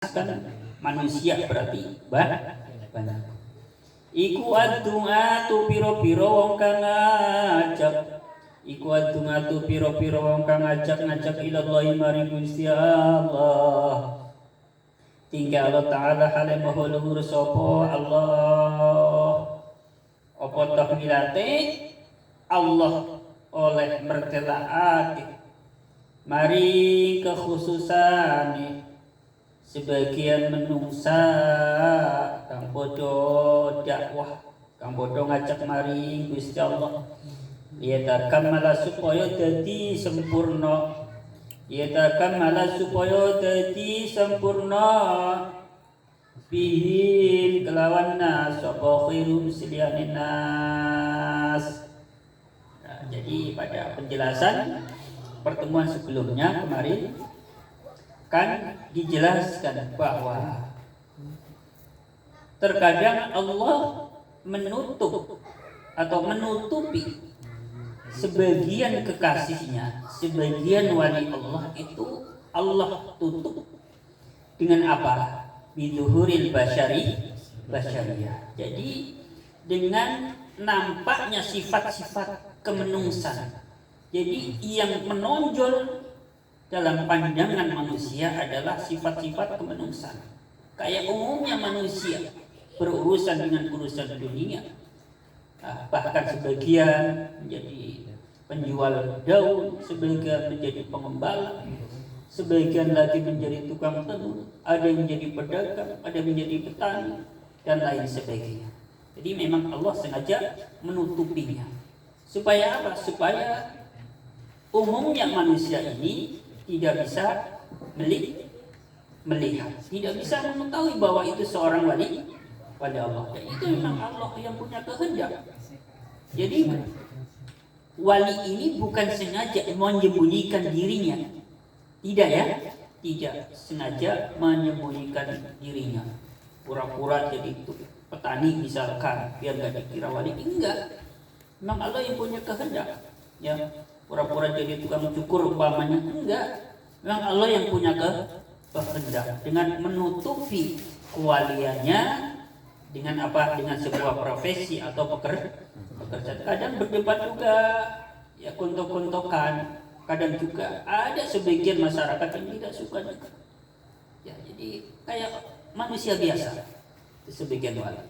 kan manusia berarti banyak. Iku adungatu piro-piro wong kang ngajak. Iku adungatu piro-piro wong kang ngajak ilallahi maring Gusti Allah. Tinggal Allah Ta'ala hale maha luhur sapa Allah. Apa tahmilate Allah oleh mertelaake mari kekhususane sebagian menungsa kang podo dakwah, kang podo ngajak mari Gusti Allah. Yatakan malah supaya dadi sempurna. Yatakan malah supaya dadi sempurna. Bihim kelawan nas sapa khairum silyanin nas. Nah, jadi pada penjelasan pertemuan sebelumnya kemarin kan dijelaskan bahwa terkadang Allah menutup atau menutupi sebagian kekasihnya, sebagian wali Allah itu Allah tutup dengan apa? Biduhuril basyariyah. Jadi dengan nampaknya sifat-sifat kemenungsan. Jadi yang menonjol dalam pandangan manusia adalah sifat-sifat kemenungsan. Kayak umumnya manusia berurusan dengan urusan dunia. Bahkan sebagian menjadi penjual daun, sebagian menjadi pengembala, sebagian lagi menjadi tukang tenun, ada yang menjadi pedagang, ada yang menjadi petani, dan lain sebagainya. Jadi memang Allah sengaja menutupinya. Supaya apa? Supaya umumnya manusia ini tidak bisa melihat, tidak bisa mengetahui bahwa itu seorang wali Allah. Dan itu memang Allah yang punya kehendak. Jadi wali ini bukan sengaja menyembunyikan dirinya, tidak ya, tidak sengaja menyembunyikan dirinya, pura-pura jadi petani misalkan biar nggak dikira wali, enggak. Memang Allah yang punya kehendak, ya. Pura-pura jadi tukang cukur umpamanya, enggak. Memang Allah yang punya kehendak dengan menutupi kewaliannya dengan apa? Dengan sebuah profesi atau pekerjaan. Kadang berdebat juga, ya kontok-kontokan. Kadang juga ada sebagian masyarakat yang tidak suka juga. Ya, jadi kayak manusia biasa, sebagian wali.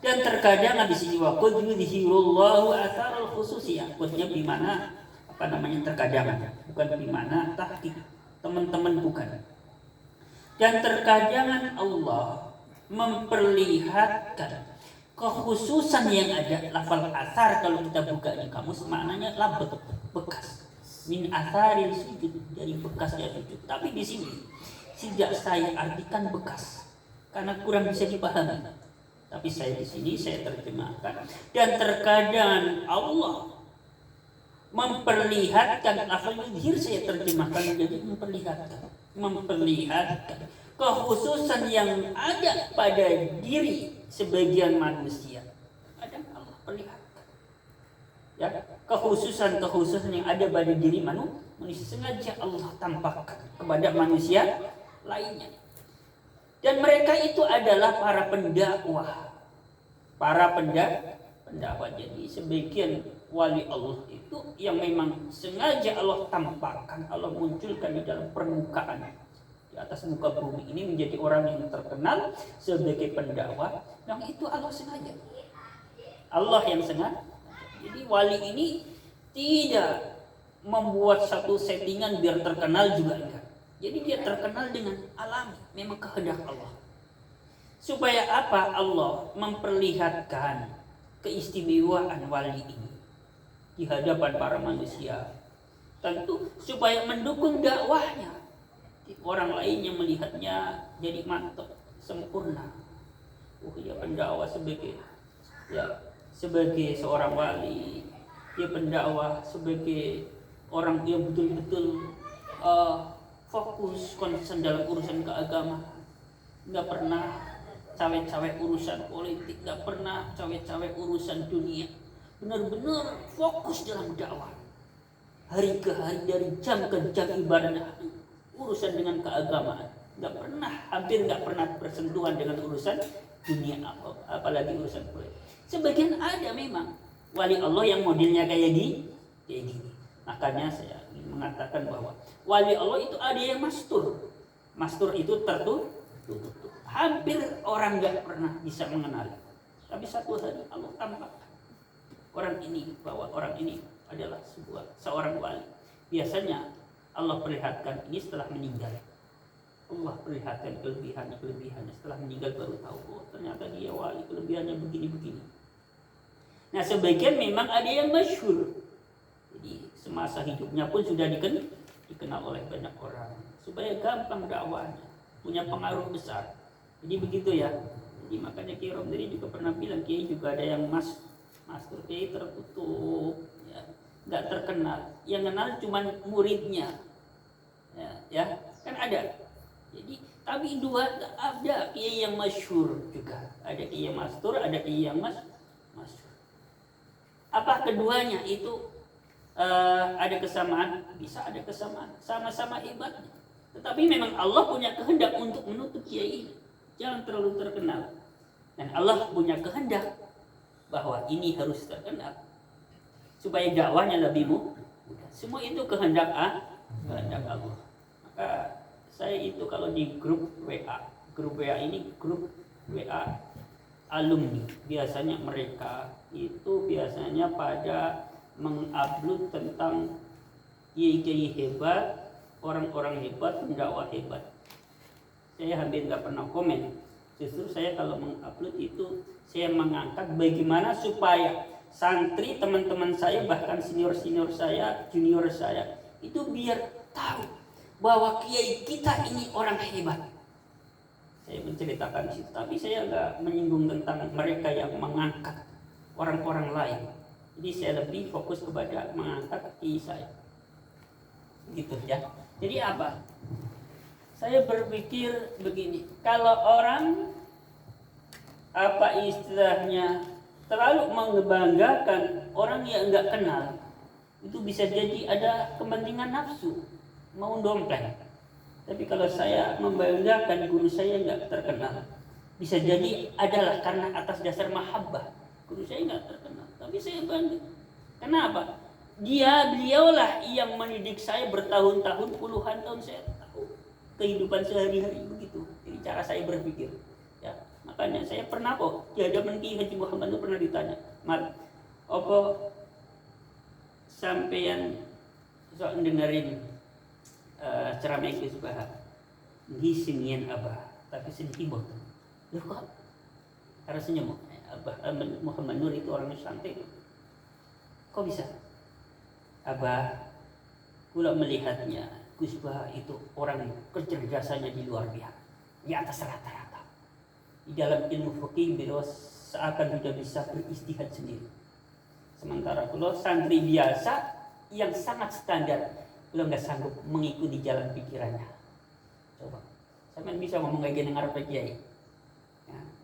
Dan terkadang di sini waqad yudhirullahu atharal khususiyah. Maksudnya di mana terkadang, bukan di mana tahqiq, teman-teman, bukan. Dan terkadang Allah memperlihatkan kekhususan yang ada. Lafal athar kalau kita buka di kamus maknanya bekas, min atharil sujud, dari bekasnya sujud. Tapi di sini tidak saya artikan bekas karena kurang bisa dipahami. Tapi saya di sini saya terjemahkan. Dan terkadang Allah memperlihatkan, lafal yudhir saya terjemahkan menjadi memperlihatkan kekhususan yang ada pada diri sebagian manusia. Kadang Allah perlihatkan, ya, kekhususan yang ada pada diri manusia sengaja Allah tampakkan kepada manusia lainnya. Dan mereka itu adalah para pendakwah. Jadi sebagian wali Allah itu yang memang sengaja Allah tampakkan, Allah munculkan di dalam permukaan, di atas muka bumi ini menjadi orang yang terkenal sebagai pendakwah. Yang itu Allah sengaja, Allah yang sengaja. Jadi wali ini tidak membuat satu settingan biar terkenal juga enggak. Jadi dia terkenal dengan alami, memang kehendak Allah. Supaya apa? Allah memperlihatkan keistimewaan wali ini di hadapan para manusia. Tentu supaya mendukung dakwahnya. Orang lain yang melihatnya jadi mantap, sempurna. Ya pendakwah sebagai seorang wali, dia pendakwah sebagai orang yang betul-betul fokus konsen dalam urusan keagamaan. Enggak pernah cawe-cawe urusan politik, enggak pernah cawe-cawe urusan dunia. Benar-benar fokus dalam dakwah. Hari ke hari, dari jam ke jam ibadah, urusan dengan keagamaan. hampir nggak pernah bersentuhan dengan urusan dunia, apalagi urusan politik. Sebagian ada memang wali Allah yang modelnya kayak gini. Makanya saya mengatakan bahwa wali Allah itu ada yang mastur. Mastur itu tertutup. Hampir orang nggak pernah bisa mengenali. Tapi satu hari Allah tampak orang ini, bahwa orang ini adalah seorang wali. Biasanya Allah perlihatkan ini setelah meninggal. Allah perlihatkan kelebihannya setelah meninggal, baru tahu oh ternyata dia wali, kelebihannya begini-begini. Nah sebagian memang ada yang masyhur. Jadi semasa hidupnya pun sudah dikenal oleh banyak orang supaya gampang dakwahnya, punya pengaruh besar. Jadi begitu ya. Jadi makanya Kiai Romdiri juga pernah bilang, Kiai juga ada yang mastur, Kiai tertutup, ya, nggak terkenal. Yang kenal cuma muridnya, ya kan ada. Jadi tapi dua ada Kiai yang masyhur juga, ada Kiai yang mastur, ada Kiai yang masyhur. Apa keduanya itu ada kesamaan? Bisa ada kesamaan, sama-sama hebatnya. Tetapi memang Allah punya kehendak untuk menutup Kiai ini, jangan terlalu terkenal. Dan Allah punya kehendak bahwa ini harus terkenal supaya dakwahnya lebih mudah. Semua itu kehendak Allah. Maka saya itu kalau di grup WA ini grup WA alumni, biasanya mereka itu biasanya pada mengupload tentang kiai-kiai hebat, orang-orang hebat, pendakwah hebat. Saya hampir nggak pernah komen. Justru saya kalau mengupload itu saya mengangkat bagaimana supaya santri teman-teman saya, bahkan senior-senior saya, junior saya itu biar tahu bahwa kiai kita ini orang hebat. Saya menceritakan itu, tapi saya nggak menyinggung tentang mereka yang mengangkat orang-orang lain. Jadi saya lebih fokus kepada mengangkat kiai saya. Gitu ya. Jadi apa? Saya berpikir begini, kalau orang istilahnya terlalu membanggakan orang yang enggak kenal, itu bisa jadi ada kepentingan nafsu, mau dompleng. Tapi kalau saya membanggakan guru saya enggak terkenal, bisa jadi adalah karena atas dasar mahabbah. Guru saya enggak terkenal, tapi saya bangga. Kenapa? Beliaulah yang mendidik saya bertahun-tahun, puluhan tahun saya tahu kehidupan sehari-hari begitu. Jadi cara saya berpikir, ya. Makanya saya pernah kok di hadapan Ki Haji Muhammad itu pernah ditanya, "Mar, apa sampeyan sok dengerin ceramah Gus Bahar? Nggih singin Abah, tapi sedih boten." Loh kok? Rasanya Abah Muhammad Nur itu orangnya santai. Kok bisa? Abah, kula melihatnya Gus Bahar itu orang kecerdasannya di luar biasa, di atas rata-rata. Di dalam ilmu fikih beliau seakan sudah bisa beristihad sendiri. Sementara kalau santri biasa yang sangat standar, beliau nggak sanggup mengikuti jalan pikirannya. Coba, saya bisa ngomong kayak gini ngarep kiai.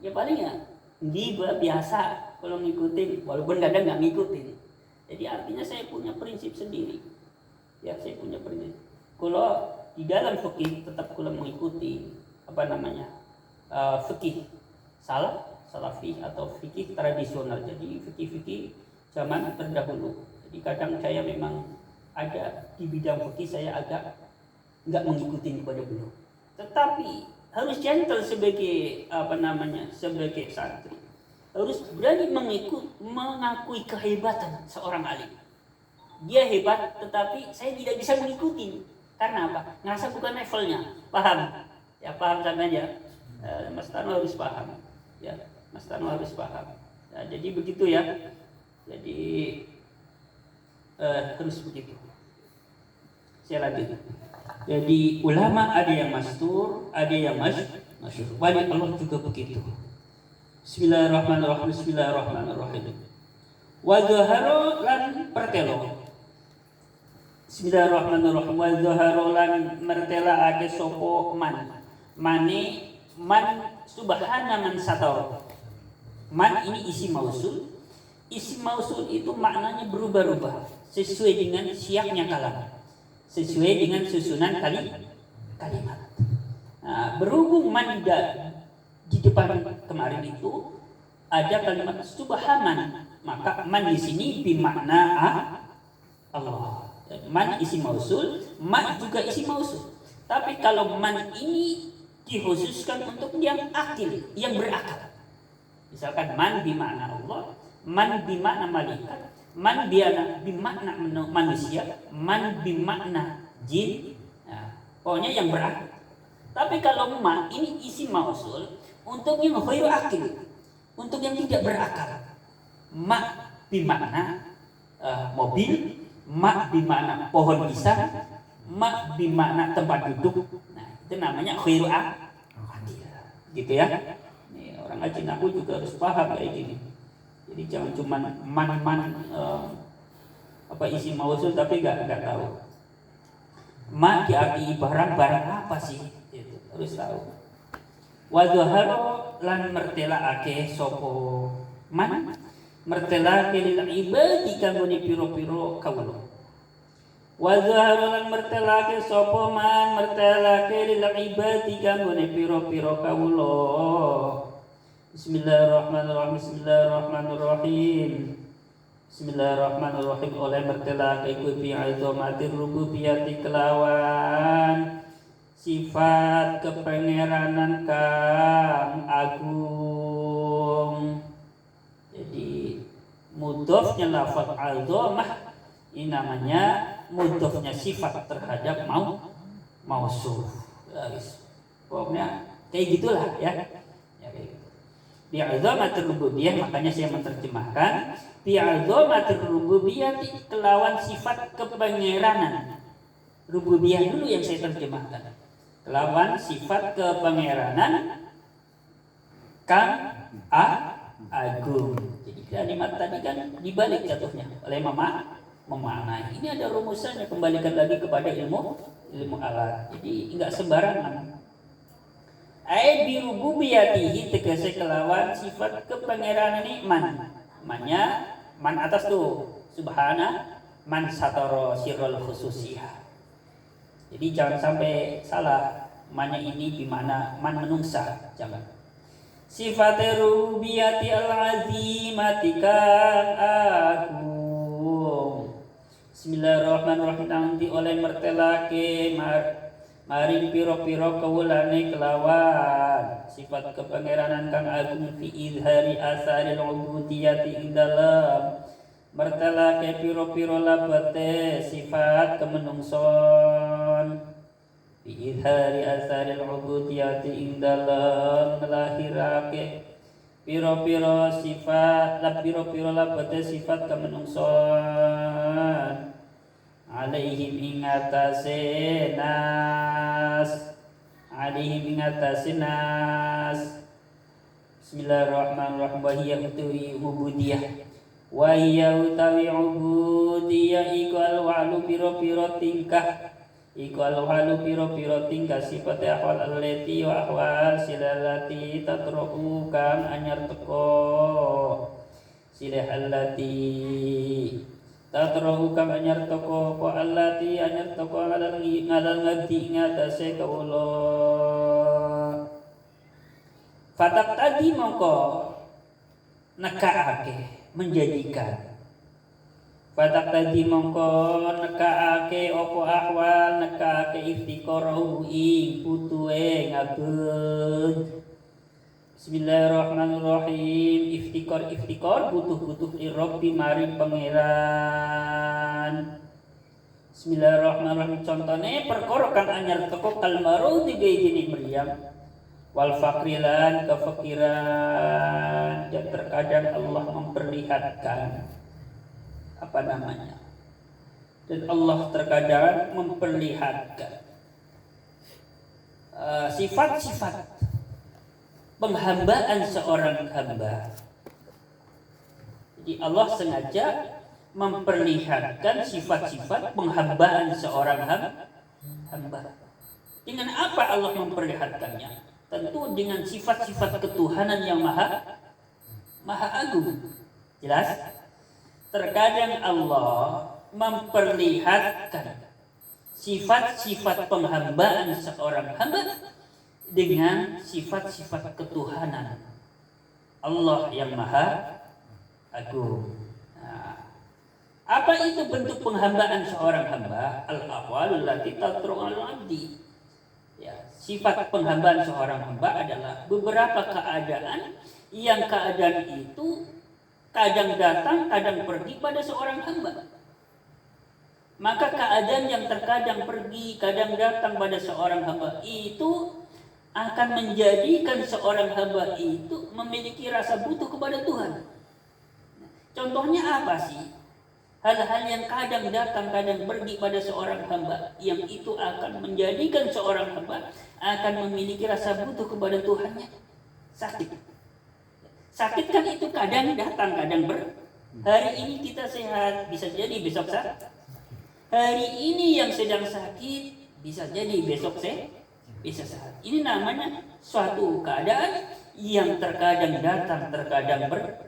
Ya paling ya, di biasa kalau ngikutin, walaupun kadang nggak ngikutin. Jadi artinya saya punya prinsip sendiri. Ya saya punya prinsip. Kalau di dalam fikih tetap kula mengikuti fikih salafi atau fikih tradisional. Jadi fikih zaman terdahulu. Jadi kadang saya memang ada di bidang fikih saya agak nggak mengikuti kepada beliau. Tetapi harus gentle sebagai sebagai santri. Harus berani mengakui kehebatan seorang alim. Dia hebat, tetapi saya tidak bisa mengikuti. Karena apa? Ngerasa bukan levelnya. Paham? Ya paham sama aja. Mas Tano harus paham. Ya, Mas Tano harus paham. Ya, jadi begitu ya. Jadi harus begitu. Saya lanjut. Jadi ulama ada yang mastur, ada yang masyhur. Wali Allah juga begitu. Bismillahirrahmanirrahim. Wa dhahara lan pertelo. Bismillahirrahmanirrahim. Wa dhahara lan mertela ade sapa man subhana man satar. Man ini isi mausul. Isi mausul itu maknanya berubah-ubah sesuai dengan siapnya kalam, sesuai dengan susunan kalimat. Nah, berhubung man di depan kemarin itu ada kalimat subhanan, maka man di sini bermakna Allah. Man isi mausul, ma juga isi mausul. Tapi kalau man ini dikhususkan untuk yang akil, yang berakal. Misalkan man bermakna Allah, man bermakna malaikat, man bermakna manusia, man bermakna jin. Nah, pokoknya yang berakal. Tapi kalau ma ini isi mausul untuk yang ghairu akil, untuk yang tidak berakal. Ma bermakna mobil, ma bermakna pohon pisang, ma bermakna tempat duduk. Nah, itu namanya ghairu akil. Gitu ya. Nih, orang ngaji aku juga harus paham kayak gini. Jadi jangan cuma man isi mausul tapi enggak tahu. Ma diarti barang apa sih? Itu harus tahu. Wa dhahara lan mertelakake sapa man mertelake lil ibadi kanggone pira-pira kawula. Wa dhahara lan mertelake sapa man mertelake lil ibadi kanggone pira-pira kawula. Bismillahirrahmanirrahim. Bismillahirrahmanirrahim. Bismillahirrahmanirrahim. Oleh mertelake kuwi bi'aizomatir rububiyati kelawan sifat kepengeranan kang agung. Jadi mudhofnya lafaz azamah ini namanya mudhofnya sifat terhadap mausuf. Guys. Pokoknya kayak gitulah ya. Ya kayak gitu. Bi'azamatir rububiyah, makanya saya menerjemahkan bi'azamatir rububiyah kelawan sifat kepengeranan. Rububiyah dulu yang saya terjemahkan. Kelawan sifat kepengeranan kang agung. Jadi kalimat tadi kan dibalik jatuhnya oleh memaknai. Ini ada rumusannya, kembalikan lagi kepada ilmu alat. Jadi enggak sembarangan. Ai bi rububiyatihi tegese kelawan sifat kepengeranan man. Mannya man atas tuh subhana man satara sirrul khususiyah. Jadi jangan sampai salah, mannya ini di mana man menungsa, jangan. Sifat rububiyati al-azimati kang agung. Bismillahirrahmanirrahim. Nanti oleh mertelake maring piro-piro kawulane kelawan sifat kepengeranan kang agung fi izhari asaril ubudiyati ing dalam mertelake piro-piro labete sifat kemenungson fi izhari asaril ubudiyati ing dalam ngelahirake piro-piro sifat piro-piro labete sifat kemenungson alaihim ingatase nas Bismillahirrahmanirrahim. Wahiyya utawi ubudiyah iku al-wa'lu piro-piro tingkah iku al-wa'lu piro-piro tingkah sifat ahwal allati wa ahwal silalati tatro'u kang anyar teko silah allati tatrohu kang anyar toko po allati anyar toko ngadal ngadi ngatase kawula fatak tadi mongko nekaake menjadikan fatak tadi mongko nekaake opo ahwal nekaake iftiqarahu ing putuhe ngabut. Bismillahirrahmanirrahim. Iftikor butuh irobbi maring pangeran. Bismillahirrahmanirrahim. Contohnya perkara kang anyar teko kalmaru tiga jenis meriam wal fakrilan kefakiran. Dan terkadang Allah memperlihatkan apa namanya, dan Allah terkadang memperlihatkan sifat-sifat penghambaan seorang hamba. Jadi Allah sengaja memperlihatkan sifat-sifat penghambaan seorang hamba. Dengan apa Allah memperlihatkannya? Tentu dengan sifat-sifat ketuhanan yang maha agung. Jelas? Terkadang Allah memperlihatkan sifat-sifat penghambaan seorang hamba dengan sifat-sifat ketuhanan Allah yang maha agung. Nah, apa itu bentuk penghambaan seorang hamba? Al-ahwalul lati tatru'al abdi. Ya, sifat penghambaan seorang hamba adalah beberapa keadaan yang keadaan itu kadang datang, kadang pergi pada seorang hamba. Maka keadaan yang terkadang pergi, kadang datang pada seorang hamba itu akan menjadikan seorang hamba itu memiliki rasa butuh kepada Tuhan. Contohnya apa sih? Hal-hal yang kadang datang, kadang pergi pada seorang hamba, yang itu akan menjadikan seorang hamba akan memiliki rasa butuh kepada Tuhannya. Sakit. Sakit kan itu kadang datang, kadang pergi. Hari ini kita sehat, bisa jadi besok sakit. Hari ini yang sedang sakit, bisa jadi besok bisa sehat. Ini namanya suatu keadaan yang terkadang datang, terkadang pergi.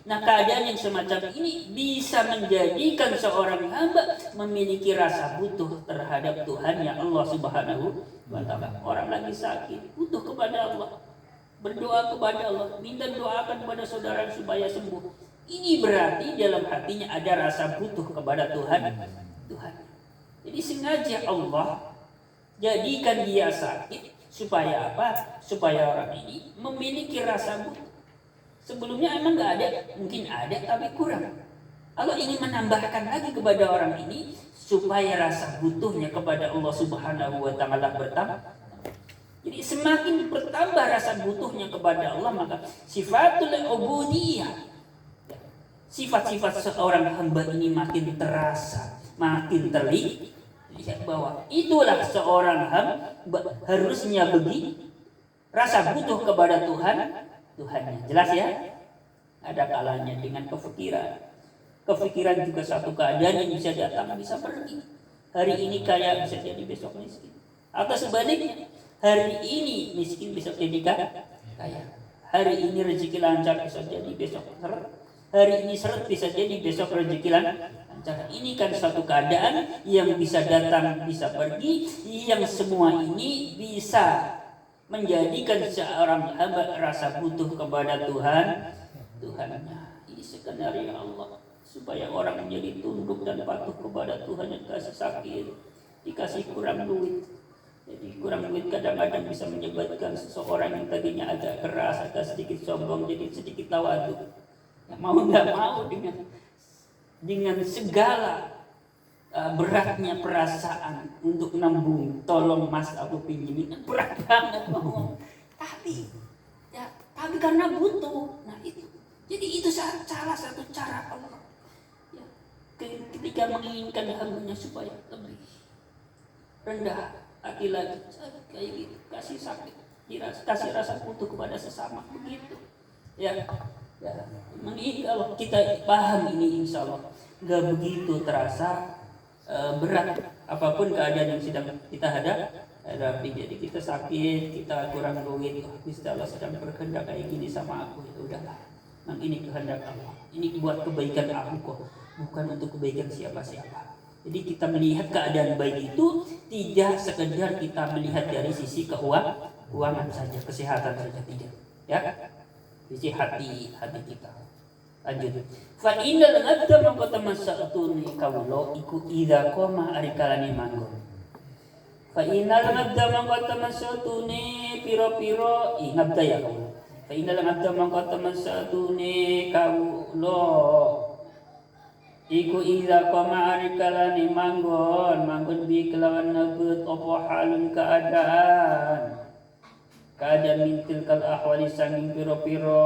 Nah, keadaan yang semacam ini bisa menjadikan seorang hamba memiliki rasa butuh terhadap Tuhannya Allah Subhanahu wa Ta'ala. Orang lagi sakit, butuh kepada Allah, berdoa kepada Allah, minta doakan kepada saudara supaya sembuh. Ini berarti dalam hatinya ada rasa butuh kepada Tuhan. Jadi sengaja Allah jadikan dia sakit supaya apa? Supaya orang ini memiliki rasa butuh. Sebelumnya emang nggak ada, mungkin ada tapi kurang. Allah ingin menambahkan lagi kepada orang ini supaya rasa butuhnya kepada Allah Subhanahu wa Ta'ala bertambah. Jadi semakin bertambah rasa butuhnya kepada Allah, maka sifatul ubudiyah, sifat-sifat seorang hamba ini makin terasa, makin terlihat bahwa itulah seorang hamba harusnya begitu, rasa butuh kepada Tuhannya. Jelas ya? Ada kalanya dengan kefikiran. Kefikiran juga satu keadaan yang bisa datang, bisa pergi. Hari ini kaya, bisa jadi besok miskin. Atau sebaliknya, hari ini miskin, besok jadi kaya. Hari ini rezeki lancar, bisa jadi besok seret. Hari ini seret, bisa jadi besok rezeki lancar. Ini kan suatu keadaan yang bisa datang, bisa pergi, yang semua ini bisa menjadikan seorang hamba rasa butuh kepada Tuhannya. Ini skenario Allah supaya orang menjadi tunduk dan patuh kepada Tuhan yang kasih sakit, dikasih kurang duit. Jadi kurang duit kadang-kadang bisa menyebabkan seseorang yang tadinya agak keras, agak sedikit sombong, jadi sedikit tawadu. Mau nggak mau dengan segala beratnya perasaan untuk nambung, tolong mas aku pinjemin, berat banget ngomong. Tapi karena butuh. Nah itu, jadi itu salah satu cara Allah ya, ketika menginginkan hambanya supaya lebih rendah hati lagi, kayak gitu, kasih sakit, kasih rasa butuh kepada sesama, begitu ya. Kalau kita paham ini, insya Allah nggak begitu terasa berat apapun keadaan yang sedang kita hadapi. Jadi kita sakit, kita kurang duit, Gusti Allah sedang berkehendak kayak gini sama aku, itu udahlah. Nah, ini kehendak Allah. Ini buat kebaikan aku kok, bukan untuk kebaikan siapa-siapa. Jadi kita melihat keadaan baik itu tidak sekedar kita melihat dari sisi keuangan saja, kesehatan saja, tidak. Ya, sisi hati kita. Lanjut. Fa innal abda maqata masatuni kawlo iku idza qoma arikalani manggon. Fa innal abda maqata masatuni piro-piro ngabda ya kawlo. Fa innal abda maqata masatuni kawlo iku idza qoma arikalani manggon bi kelawan nabut apa halun keadaan mintil kal ahwali sanging piro-piro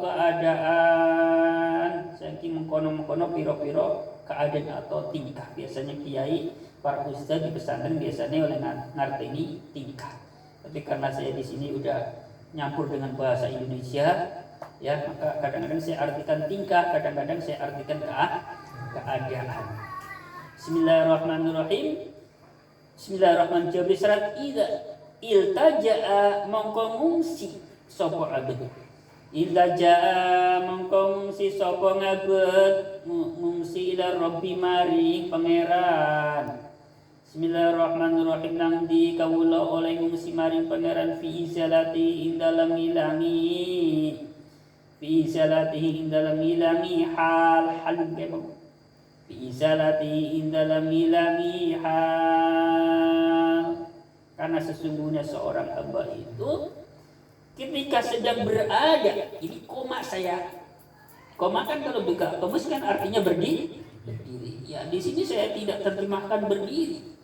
keadaan, saking mengkono-mengkono piro-piro keadaan atau tingkah. Biasanya kiai, para ustaz di pesantren biasanya oleh ngarteni tingkah. Tapi karena saya di sini udah nyampur dengan bahasa Indonesia, ya maka kadang-kadang saya artikan tingkah, kadang-kadang saya artikan keadaan. Bismillahirrahmanirrahim. Bismillahirrahmanirrahim. Surat iltaja'a mongko ngungsi sapa abad. Iltaja'a mongko ngungsi sapa ngabad, ngungsi ila rabbi mari pangeran. Bismillahirrahmanirrahim. Nang di kawula oleh ngungsi maring pangeran fi izalati ing dalam ilangi, fi izalatihi ing dalam ilangi hal kemau, fi izalatihi ing dalam ilangi hal. Karena sesungguhnya seorang hamba itu ketika sedang berada, ini koma saya. Koma kan kalau dikatakan kan artinya berdiri. Ya di sini saya tidak terjemahkan berdiri.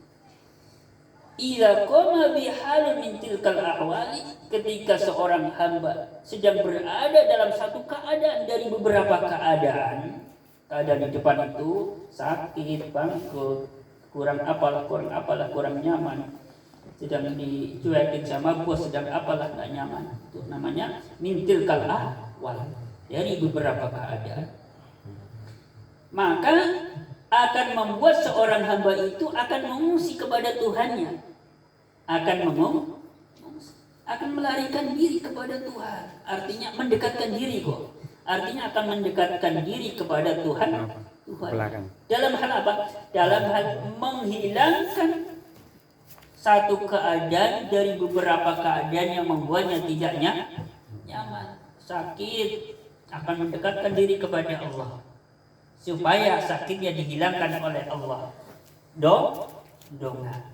Idza qama bi halin min tilkal ahwali, ketika seorang hamba sedang berada dalam satu keadaan dari beberapa keadaan di depan itu sakit, bangkrut, kurang apalah, kurang nyaman, sedang dicuekin sama bos, sedang apalah nggak nyaman, itu namanya min tilkal ahwal, dari beberapa keadaan. Maka akan membuat seorang hamba itu akan mengungsi kepada Tuhannya, akan melarikan diri kepada Tuhan, artinya mendekatkan diri kok, artinya akan mendekatkan diri kepada Tuhan. Dalam hal apa? Dalam hal menghilangkan satu keadaan dari beberapa keadaan yang membuatnya tidak nyaman, sakit, akan mendekatkan diri kepada Allah supaya sakitnya dihilangkan oleh Allah. Donga.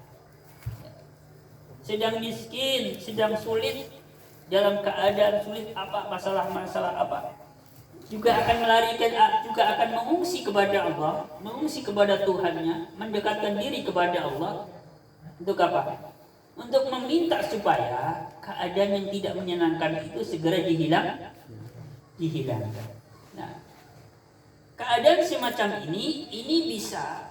Sedang miskin, sedang sulit, dalam keadaan sulit apa, masalah apa, juga akan mengungsi kepada Allah, mengungsi kepada Tuhannya, mendekatkan diri kepada Allah. Untuk apa? Untuk meminta supaya keadaan yang tidak menyenangkan itu segera dihilangkan. Nah, keadaan semacam ini bisa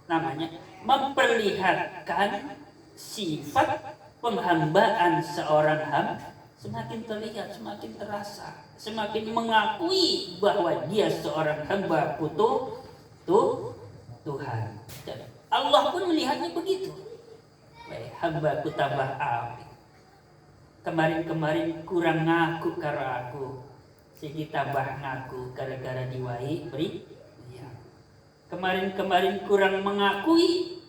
namanya memperlihatkan sifat penghambaan seorang hamba semakin terlihat, semakin terasa, semakin mengakui bahwa dia seorang hamba Tuhan. Dan Allah pun melihatnya begitu. Hamba ku tambah api. Kemarin kurang ngaku karo aku. Segi tambah ngaku gara-gara diwai beri. Ya. Kemarin kurang mengakui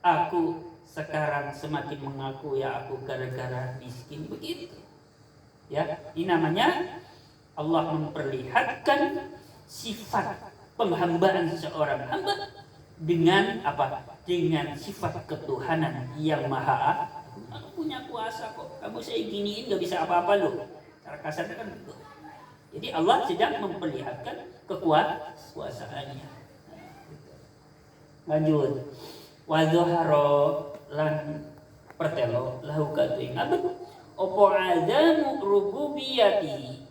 aku, sekarang semakin mengakui aku gara-gara miskin, begitu. Ya, ini namanya Allah memperlihatkan sifat penghambaan seorang hamba dengan apa? Dengan sifat ketuhanan yang maha. Aku punya kuasa kok. Kamu saya giniin gak bisa apa-apa loh. Cara kasarnya kan begitu. Jadi Allah sedang memperlihatkan kekuasaannya. Lanjut. Wa zuhara lan pertelo lahu katuing abad opo azamu rububiyati.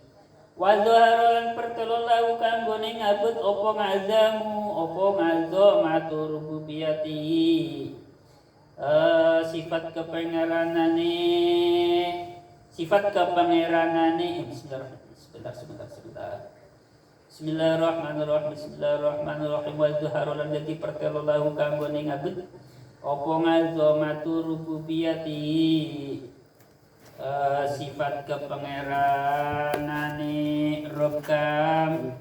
Wa zuhara lan pertelo lahu kanggone ngabut opo ngazamu opo ngazamatu rububiyati. Sifat kepengeranane sebentar. Bismillahirrahmanirrahim. Wa zuhara lan dadi pertelo lahu kanggone ngabut opo ngazamatu rububiyati. Sifat kepengeranane Rob kang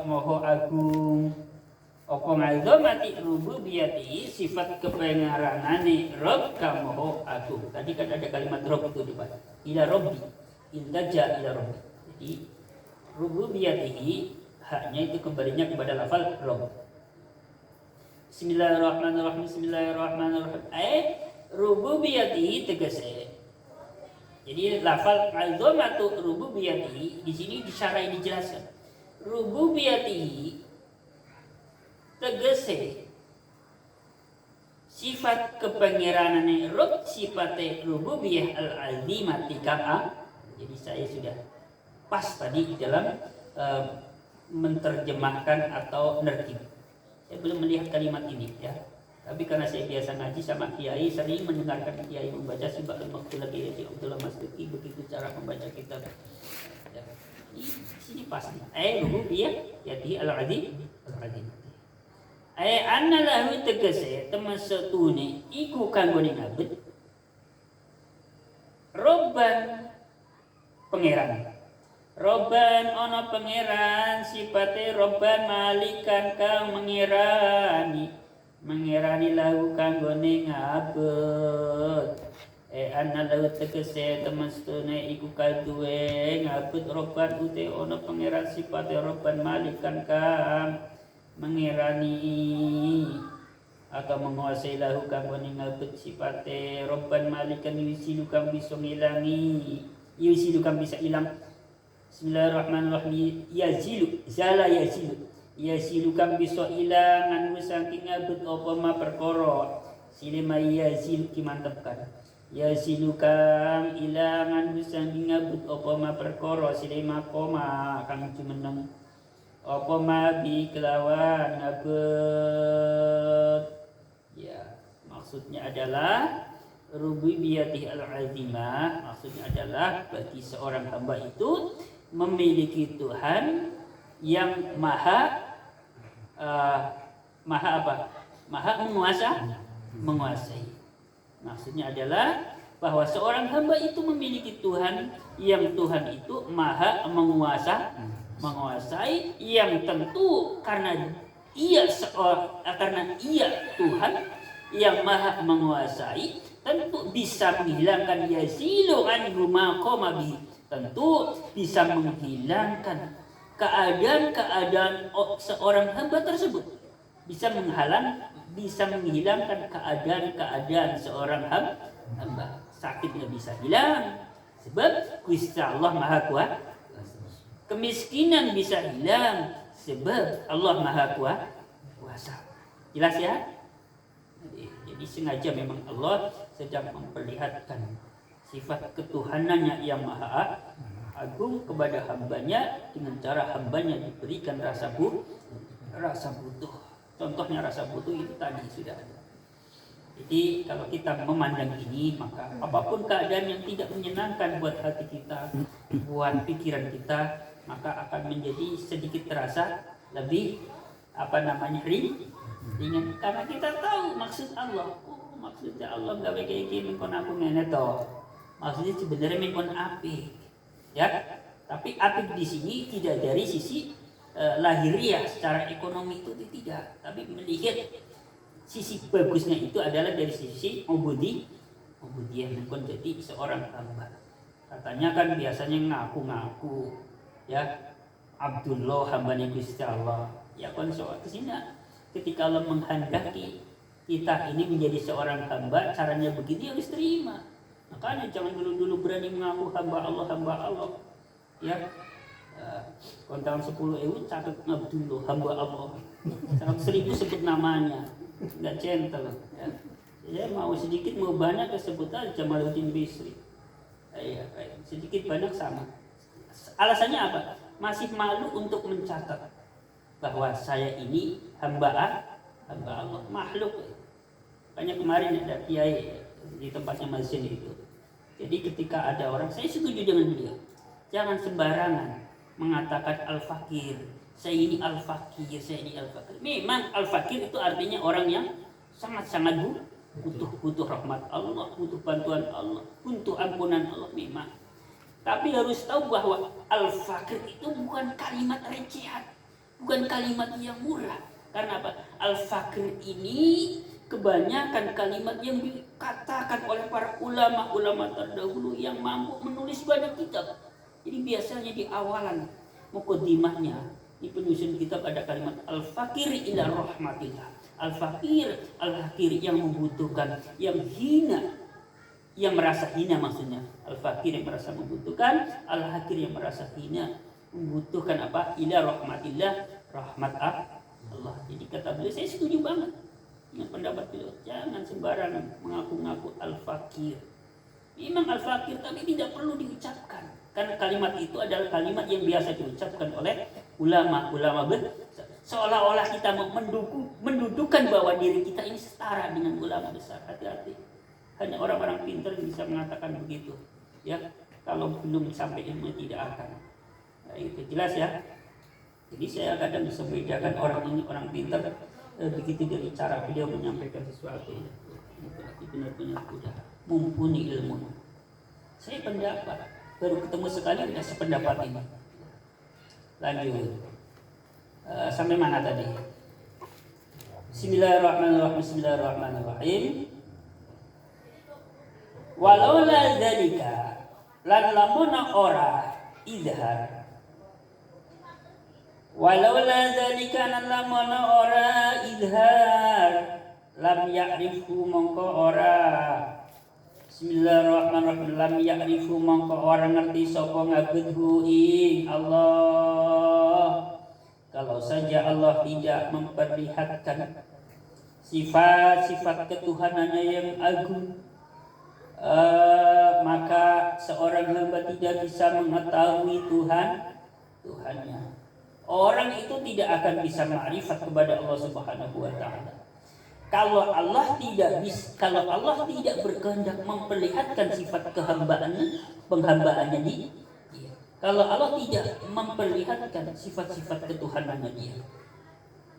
moho agung. Apa ngazamati rububiyati, sifat kepengeranane Rob kang moho agung. Tadi kan ada kalimat Rob itu di bawah. Ila Robbi, iltaja ila Robbi. Jadi rububiyatihi haknya itu kembalinya kepada lafal Rob. Bismillahirrahmanirrahim. Rububiyati tegese. Jadi lafal azamatu rububiyati di sini disyarahi dijelaskan. Rububiyati tegese sifat kepengeranane Rabb, sifate rububiyah al-azimati kama. Jadi saya sudah pas tadi dalam menerjemahkan atau nerjim. Saya belum melihat kalimat ini ya. Tapi karena saya biasa ngaji sama kiai, sering mendengarkan kiai membaca Sibak al-Maktullah Kiai Abdullah Masduki, begitu cara membaca kitab. Ya. Di sini pas. Rububiyah yati al-azim. Anna lahu tegese temasatune iku kanggone ngabet Robban pangeran. Robban ana pangeran, sifate Robban malikan kang mengirani. mengirani lahu kanggone ngabut anna lahu tegese temestune iku kaduwe ngabut roban ute ono pangeran sifate roban malikan kang mengirani atau menguasai lahu kanggone ngabut sifate roban malikan yusilu kang bisa ngilangi yusilu kang bisa ilang. Bismillahirrahmanirrahim. Yazilu zala yazilu kang bisa ilang anu saking ngabut apa ma perkara silema yazilu kimantepkan yazilu kang ilangan saking ngabut apa ma perkara silema koma kang jumeneng apa ma bi kelawan ngabut ya maksudnya adalah rububiyatih al-azimah maksudnya adalah bagi seorang hamba itu memiliki Tuhan yang maha menguasai. Maksudnya adalah bahwa seorang hamba itu memiliki Tuhan yang Tuhan itu maha menguasai yang tentu karena ia Tuhan yang maha menguasai tentu bisa menghilangkan yazilu anhu ma qama bihi, tentu bisa menghilangkan keadaan seorang hamba tersebut, bisa menghilangkan keadaan seorang hamba. Sakitnya bisa hilang sebab Gusti Allah Maha Kuasa. Kemiskinan bisa hilang sebab Allah Maha Kuasa. Jelas ya? Jadi sengaja memang Allah sedang memperlihatkan sifat ketuhanannya yang maha agung kepada hambanya dengan cara hambanya diberikan rasa butuh. Contohnya rasa butuh itu tadi sudah ada. Jadi kalau kita memandang ini maka apapun keadaan yang tidak menyenangkan buat hati kita, buat pikiran kita, maka akan menjadi sedikit terasa lebih ringan karena kita tahu maksud Allah. Maksudnya Allah gawe kayak gini kon aku ngene to. Maksudnya sebenarnya mengkon apik. Ya. Tapi apik di sini tidak dari sisi lahiriah secara ekonomi itu tidak, tapi melihat sisi bagusnya itu adalah dari sisi ubudiyah mengkon jadi seorang hamba. Katanya kan biasanya ngaku-ngaku ya Abdullah hambanya Gusti Allah. Ya kon soal kesini ketika Allah menghendaki kita ini menjadi seorang hamba, caranya begitu harus terima. Makanya jangan dulu berani mengaku hamba Allah. Ya, tahun 10.000 catat Abdullah hamba Allah. Catat 1.000 sebut namanya, nggak gentle. Ya, mau sedikit mau banyak disebut aja Jamaluddin Bisri. Ya, sedikit banyak sama. Alasannya apa? Masih malu untuk mencatat bahwa saya ini hamba Allah, makhluk. Banyak kemarin ada kiai di tempatnya Mazin itu. Jadi ketika ada orang, saya setuju dengan beliau. Jangan sembarangan mengatakan al-fakir. Saya ini al-fakir. Memang al-fakir itu artinya orang yang sangat-sangat butuh rahmat Allah, butuh bantuan Allah, butuh ampunan Allah memang. Tapi harus tahu bahwa al-fakir itu bukan kalimat recehan, bukan kalimat yang murah. Karena apa? Al-fakir ini kebanyakan kalimat yang dikatakan oleh para ulama terdahulu yang mampu menulis banyak kitab. Jadi biasanya di awalan muqaddimahnya di penyusun kitab ada kalimat al-fakir ila rahmatillah. Al-fakir, al-hakir yang membutuhkan, yang hina, yang merasa hina maksudnya. Al-fakir yang merasa membutuhkan, al-hakir yang merasa hina, membutuhkan apa? Ila rahmatillah, rahmat Allah. Jadi kata beliau, saya setuju banget dengan pendapat beliau. Jangan sembarangan mengaku-ngaku al-fakir. Memang al-fakir tapi tidak perlu diucapkan. Karena kalimat itu adalah kalimat yang biasa diucapkan oleh ulama besar. Seolah-olah kita mendudukan bahwa diri kita ini setara dengan ulama besar. Hati-hati. Hanya orang-orang pintar yang bisa mengatakan begitu. Ya, kalau belum sampai ilmu tidak akan. Nah, itu jelas ya. Jadi saya kadang bisa membedakan orang ini orang pintar begitu dari cara beliau menyampaikan sesuatu. Berarti benar-benar sudah mumpuni ilmu. Saya pendapat baru ketemu sekali sudah sependapat ini. Lanjut. Sampai mana tadi? Bismillahirrahmanirrahim. Bismillahirrahmanirrahim. Walaula dzalika lan lamun ora izhar. Walaula dzalika lan lamun ora izhar lam ya'rifu mongko ora. Bismillahirrahmanirrahim. Lam ya'rifu mongko ora ngerti sapa ngabudhu ing Allah. Kalau saja Allah tidak memperlihatkan sifat-sifat ketuhanannya yang agung, maka seorang hamba tidak bisa mengetahui Tuhannya. Orang itu tidak akan bisa ma'rifat kepada Allah Subhanahu wa taala. Kalau Allah tidak berkehendak memperlihatkan sifat penghambaannya dia. Kalau Allah tidak memperlihatkan sifat-sifat ketuhanannya dia.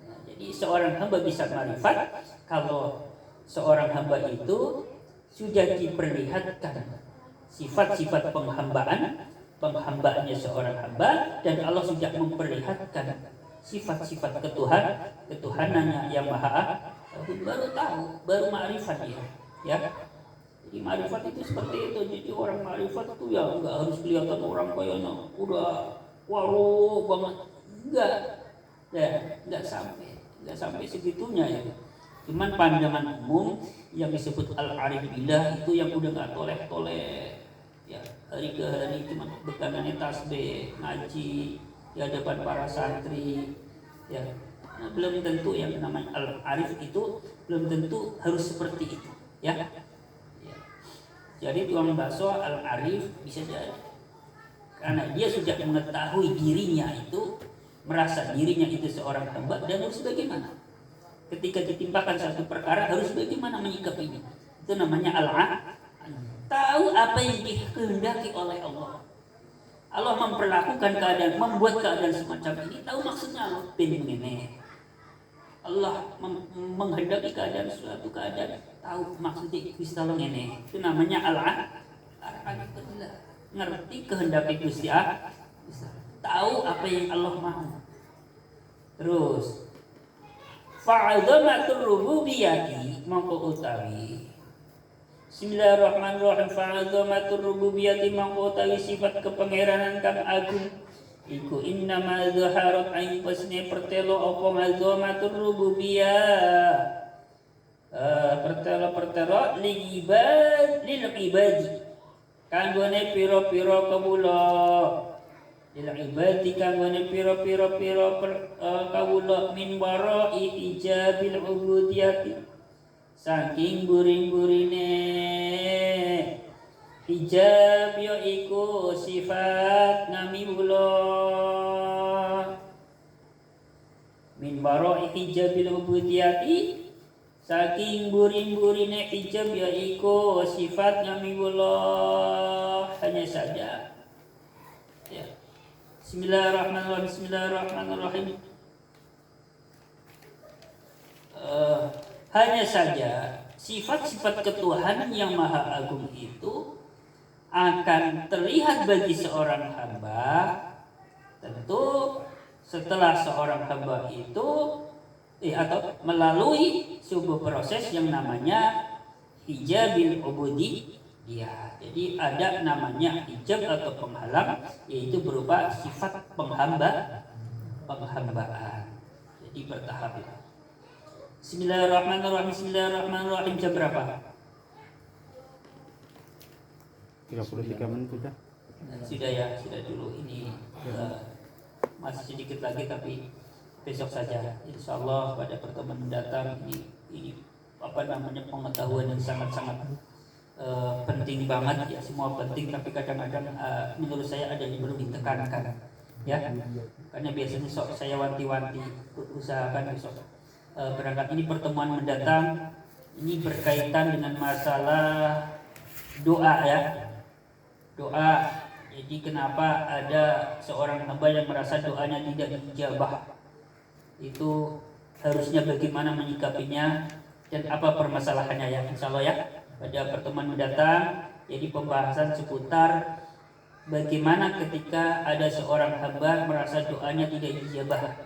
Nah, jadi seorang hamba bisa ma'rifat kalau seorang hamba itu sudah diperlihatkan sifat-sifat penghambaannya seorang hamba, dan Allah sudah memperlihatkan sifat-sifat ketuhanannya yang maha, baru tahu, baru ma'rifat dia, ya. Jadi ma'rifat itu seperti itu. Jadi orang ma'rifat itu ya nggak harus kelihatan orang kayaknya udah waruh banget, nggak sampai segitunya ya. Cuman pandangan umum yang disebut al-arif billah itu yang udah nggak toleh-toleh, ya, hari ke hari cuma bekanannya tasbih, ngaji di hadapan para santri, ya. Nah, belum tentu yang namanya al-arif itu belum tentu harus seperti itu, ya. Jadi tukang bakso al-arif bisa jadi karena dia sudah mengetahui dirinya itu, merasa dirinya itu seorang hamba dan harus bagaimana ketika ditimpakan satu perkara harus bagaimana menyikapinya. Itu namanya al-arif. Tahu apa yang dikehendaki oleh Allah. Allah memperlakukan keadaan, membuat keadaan semacam ini, tahu maksudnya Allah begini. Allah menghendaki keadaan, suatu keadaan, tahu maksudnya Gusti Allah ini. Itu namanya al-arif. Ngerti kehendaki Gusti Allah, tahu apa yang Allah mau. Terus fa'adzamatur rububiyyati mongko utawi. Bismillahirrahmanirrahim. Fa'adzamatur rububiyyati mongko utawi sifat kepangeranan kang agung. Iku innama zaharat aing pasne pertelo apa azamatur rububiyyah. Pertelo lil ibadi. Kanggone pira-pira kawula. Lil ibadi kanggone pira-pira kawula min wara'i ijabil ubudiyyati. Saking buring-burine ijab yo iku sifat ngamibullah min baro ijabil ubudiyati, saking buring-burine ijab yo iku sifat ngamibullah hanya saja, ya. Bismillahirrahmanirrahim. Bismillahirrahmanirrahim. Hanya saja sifat-sifat ketuhanan yang maha agung itu akan terlihat bagi seorang hamba tentu setelah seorang hamba itu atau melalui sebuah proses yang namanya hijabil ubudiyyah. Jadi ada namanya hijab atau penghalang, yaitu berupa sifat penghambaan. Jadi bertahap. Bismillahirrahmanirrahim. Bismillahirrahmanirrahim. Jam berapa? 33 menit sudah. Sudah ya, sudah dulu ini masih sedikit lagi tapi besok saja. Insyaallah pada pertemuan mendatang ini apa namanya pengetahuan yang sangat-sangat penting banget ya, semua penting tapi kadang-kadang menurut saya ada yang perlu ditekankan ya. Karena biasanya saya wanti-wanti usahakan besok berangkat ini pertemuan mendatang ini berkaitan dengan masalah doa ya. Doa. Jadi kenapa ada seorang hamba yang merasa doanya tidak dijabah? Itu harusnya bagaimana menyikapinya dan apa permasalahannya ya, insyaallah ya. Pada pertemuan mendatang jadi pembahasan seputar bagaimana ketika ada seorang hamba merasa doanya tidak dijabah.